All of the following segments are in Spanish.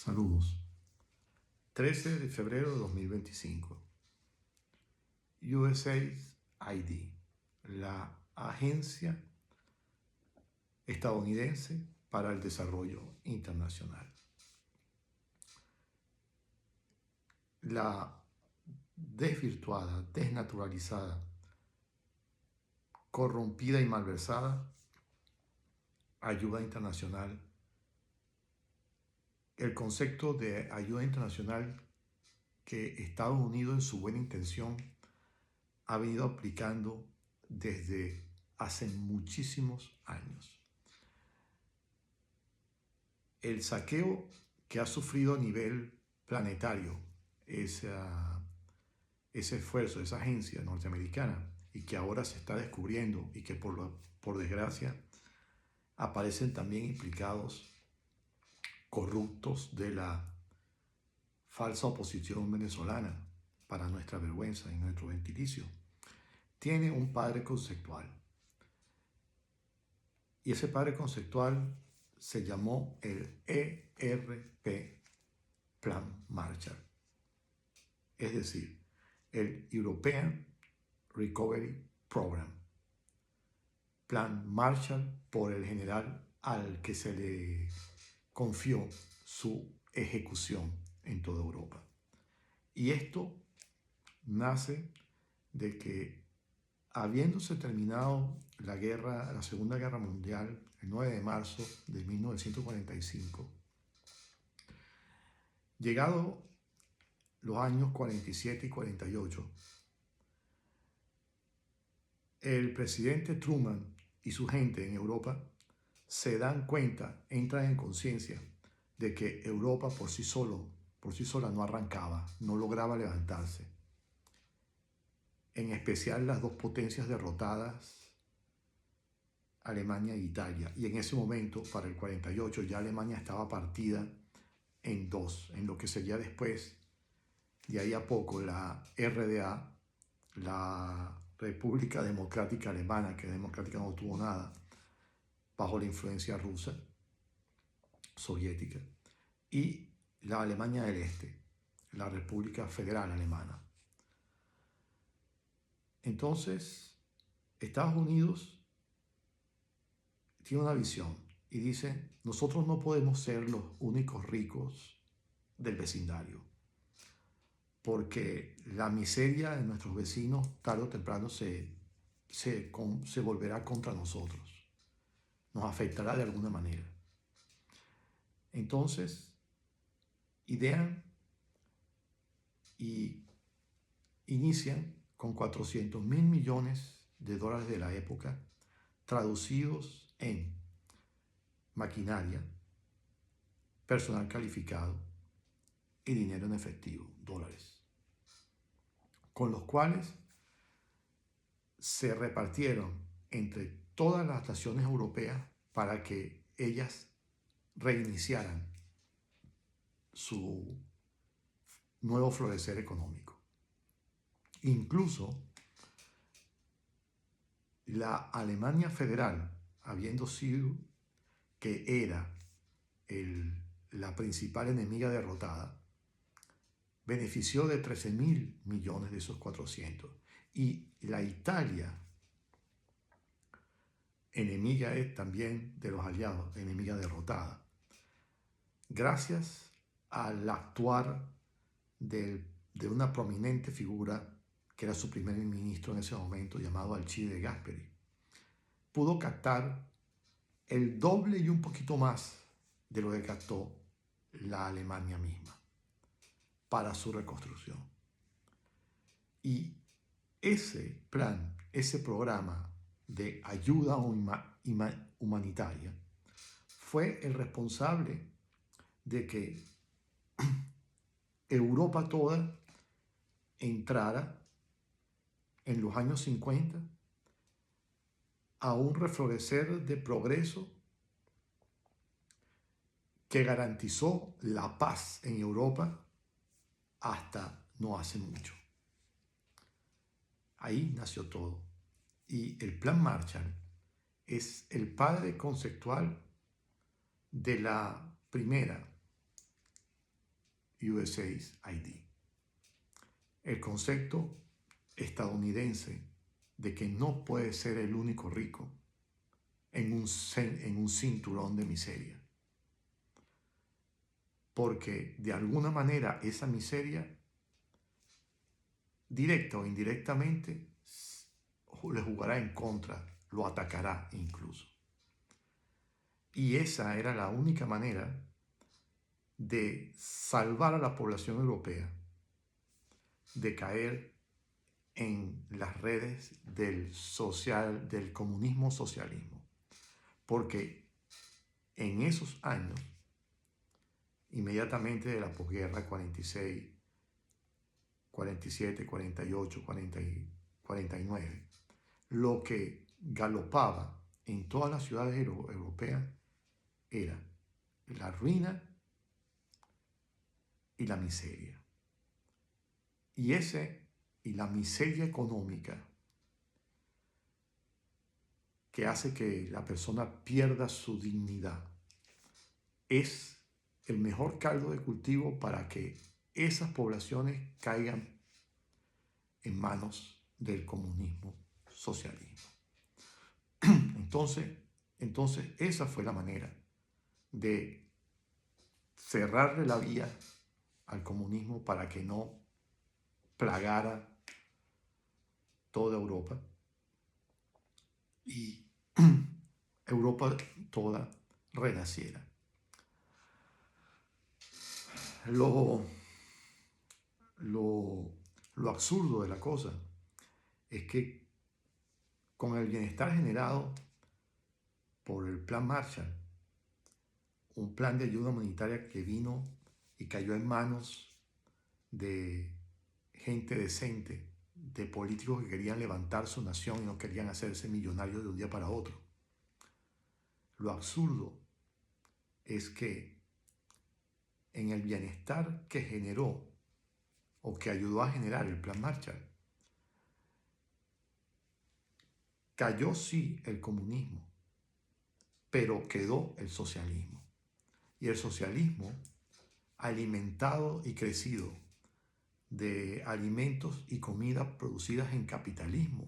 Saludos. 13 de febrero de 2025. USAID, la Agencia Estadounidense para el Desarrollo Internacional. La desvirtuada, desnaturalizada, corrompida y malversada ayuda internacional. El concepto de ayuda internacional que Estados Unidos, en su buena intención, ha venido aplicando desde hace muchísimos años. El saqueo que ha sufrido a nivel planetario ese esfuerzo, esa agencia norteamericana, y que ahora se está descubriendo y que por desgracia aparecen también implicados corruptos de la falsa oposición venezolana, para nuestra vergüenza y nuestro gentilicio, tiene un padre conceptual. Y ese padre conceptual se llamó el ERP Plan Marshall, es decir, el European Recovery Program, Plan Marshall, por el general al que se le confió su ejecución en toda Europa. Y esto nace de que, habiéndose terminado la Segunda Guerra Mundial, el 9 de marzo de 1945, llegado los años 47 y 48, el presidente Truman y su gente en Europa se dan cuenta, entran en conciencia de que Europa por sí sola no arrancaba, no lograba levantarse. En especial las dos potencias derrotadas, Alemania e Italia. Y en ese momento, para el 48, ya Alemania estaba partida en dos, en lo que sería después, de ahí a poco, la RDA, la República Democrática Alemana, que democrática no tuvo nada, bajo la influencia rusa, soviética, y la Alemania del Este, la República Federal Alemana. Entonces, Estados Unidos tiene una visión y dice: nosotros no podemos ser los únicos ricos del vecindario, porque la miseria de nuestros vecinos tarde o temprano se volverá contra nosotros, nos afectará de alguna manera. Entonces, idean y inician con 400.000 millones de dólares de la época, traducidos en maquinaria, personal calificado y dinero en efectivo, dólares, con los cuales se repartieron entre todas las naciones europeas para que ellas reiniciaran su nuevo florecer económico. Incluso la Alemania Federal, habiendo sido que era la principal enemiga derrotada, benefició de 13.000 millones de esos 400. Y la Italia, enemiga también de los aliados, enemiga derrotada, gracias al actuar de una prominente figura que era su primer ministro en ese momento, llamado Alcide de Gasperi, pudo captar el doble y un poquito más de lo que captó la Alemania misma para su reconstrucción. Y ese plan, ese programa de ayuda humanitaria fue el responsable de que Europa toda entrara en los años 50 a un reflorecer de progreso que garantizó la paz en Europa hasta no hace mucho. Ahí nació todo. Y el Plan Marshall es el padre conceptual de la primera USAID. El concepto estadounidense de que no puede ser el único rico en un cinturón de miseria. Porque de alguna manera esa miseria, directa o indirectamente, le jugará en contra, lo atacará incluso. Y esa era la única manera de salvar a la población europea de caer en las redes del comunismo socialismo. Porque en esos años, inmediatamente de la posguerra, 46, 47, 48, 40 y 49, lo que galopaba en todas las ciudades europeas era la ruina y la miseria. Y la miseria económica que hace que la persona pierda su dignidad es el mejor caldo de cultivo para que esas poblaciones caigan en manos del comunismo socialismo. Entonces esa fue la manera de cerrarle la vía al comunismo para que no plagara toda Europa y Europa toda renaciera. Lo absurdo de la cosa es que con el bienestar generado por el Plan Marshall, un plan de ayuda humanitaria que vino y cayó en manos de gente decente, de políticos que querían levantar su nación y no querían hacerse millonarios de un día para otro. Lo absurdo es que en el bienestar que generó o que ayudó a generar el Plan Marshall, cayó sí el comunismo, pero quedó el socialismo. Y el socialismo, alimentado y crecido de alimentos y comidas producidas en capitalismo,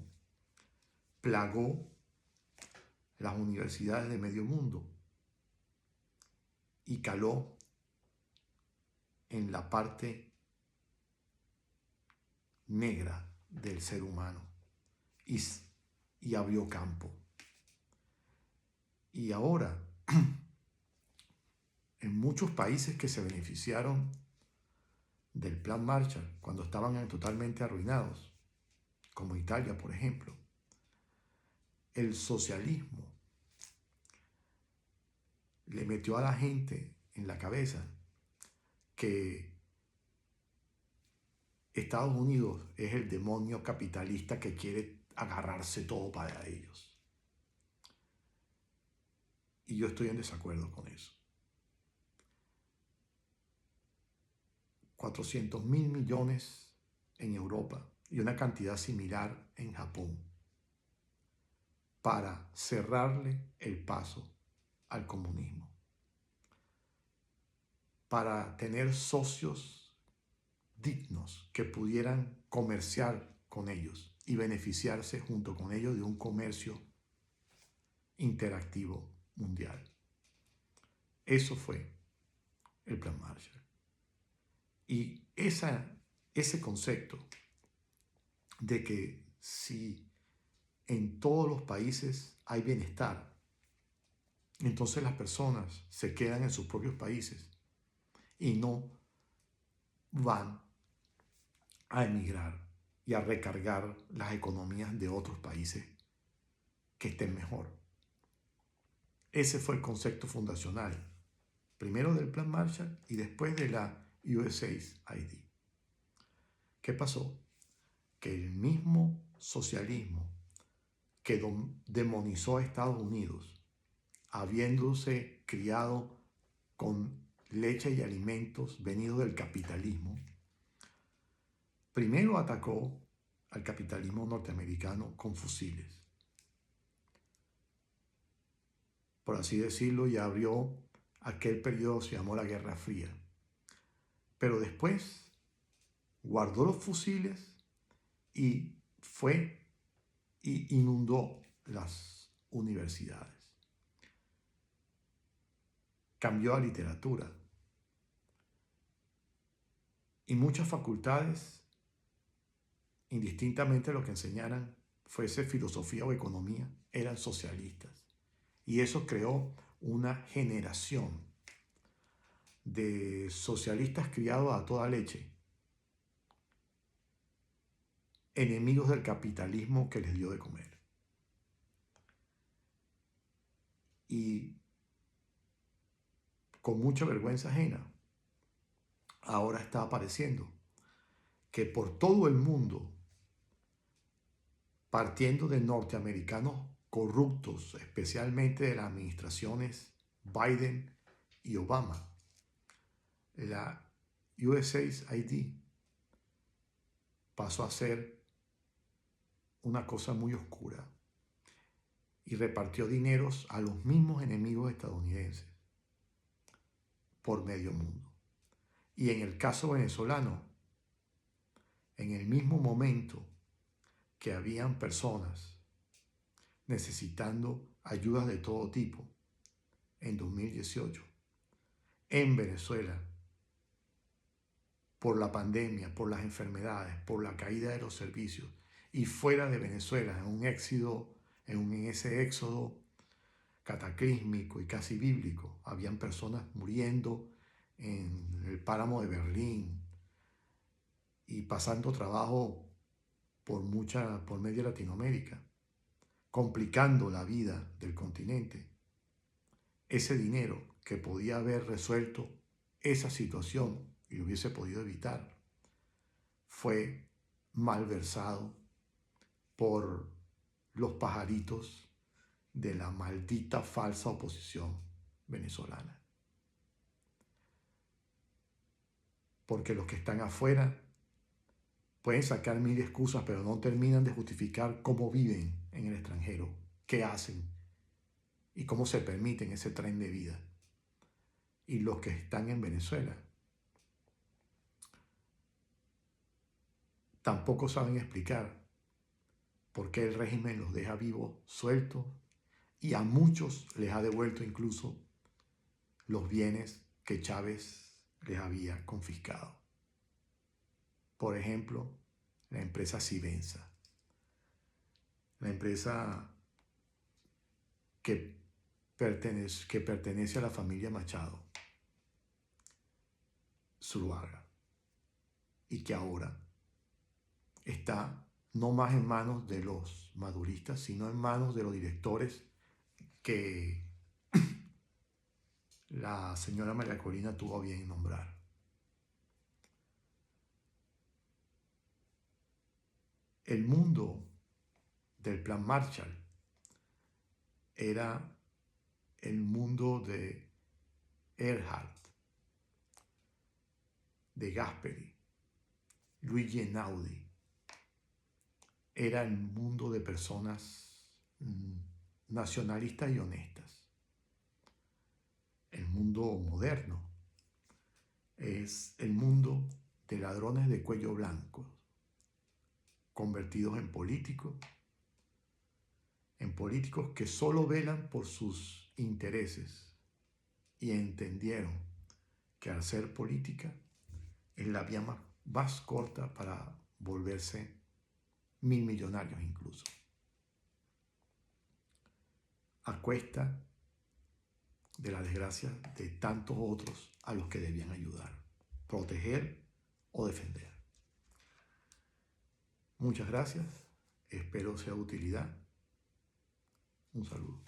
plagó las universidades de medio mundo y caló en la parte negra del ser humano y abrió campo. Y ahora, en muchos países que se beneficiaron del Plan Marshall cuando estaban totalmente arruinados, como Italia, por ejemplo, el socialismo le metió a la gente en la cabeza que Estados Unidos es el demonio capitalista que quiere agarrarse todo para ellos. Y yo estoy en desacuerdo con eso. 400.000 millones en Europa y una cantidad similar en Japón para cerrarle el paso al comunismo, para tener socios dignos que pudieran comerciar con ellos y beneficiarse junto con ellos de un comercio interactivo mundial. Eso fue el Plan Marshall. Y ese concepto de que si en todos los países hay bienestar, entonces las personas se quedan en sus propios países y no van a emigrar y a recargar las economías de otros países que estén mejor. Ese fue el concepto fundacional, primero del Plan Marshall y después de la USAID. ¿Qué pasó? Que el mismo socialismo que demonizó a Estados Unidos, habiéndose criado con leche y alimentos venidos del capitalismo, primero atacó al capitalismo norteamericano con fusiles. Por así decirlo, y abrió aquel periodo que se llamó la Guerra Fría, pero después guardó los fusiles y fue y inundó las universidades. Cambió a literatura. Y muchas facultades, indistintamente de lo que enseñaran, fuese filosofía o economía, eran socialistas. Y eso creó una generación de socialistas criados a toda leche, enemigos del capitalismo que les dio de comer. Y con mucha vergüenza ajena, ahora está apareciendo que por todo el mundo, partiendo de norteamericanos corruptos, especialmente de las administraciones Biden y Obama, la USAID pasó a ser una cosa muy oscura y repartió dineros a los mismos enemigos estadounidenses por medio mundo. Y en el caso venezolano, en el mismo momento que habían personas necesitando ayudas de todo tipo, en 2018, en Venezuela, por la pandemia, por las enfermedades, por la caída de los servicios, y fuera de Venezuela, en ese éxodo cataclísmico y casi bíblico, habían personas muriendo en el páramo de Berlín y pasando trabajo por media Latinoamérica, complicando la vida del continente. Ese dinero que podía haber resuelto esa situación y lo hubiese podido evitar, fue malversado por los pajaritos de la maldita falsa oposición venezolana. Porque los que están afuera pueden sacar mil excusas, pero no terminan de justificar cómo viven en el extranjero, qué hacen y cómo se permiten ese tren de vida. Y los que están en Venezuela tampoco saben explicar por qué el régimen los deja vivos, sueltos, y a muchos les ha devuelto incluso los bienes que Chávez les había confiscado. Por ejemplo, la empresa Sivenza, la empresa que pertenece a la familia Machado, Zuluaga, y que ahora está no más en manos de los maduristas, sino en manos de los directores que la señora María Corina tuvo a bien nombrar. El mundo del Plan Marshall era el mundo de Earhart, de Gasperi, Luigi Einaudi. Era el mundo de personas nacionalistas y honestas. El mundo moderno es el mundo de ladrones de cuello blanco, convertidos en políticos que solo velan por sus intereses y entendieron que hacer política es la vía más corta para volverse millonarios incluso, a cuesta de la desgracia de tantos otros a los que debían ayudar, proteger o defender. Muchas gracias, espero sea de utilidad. Un saludo.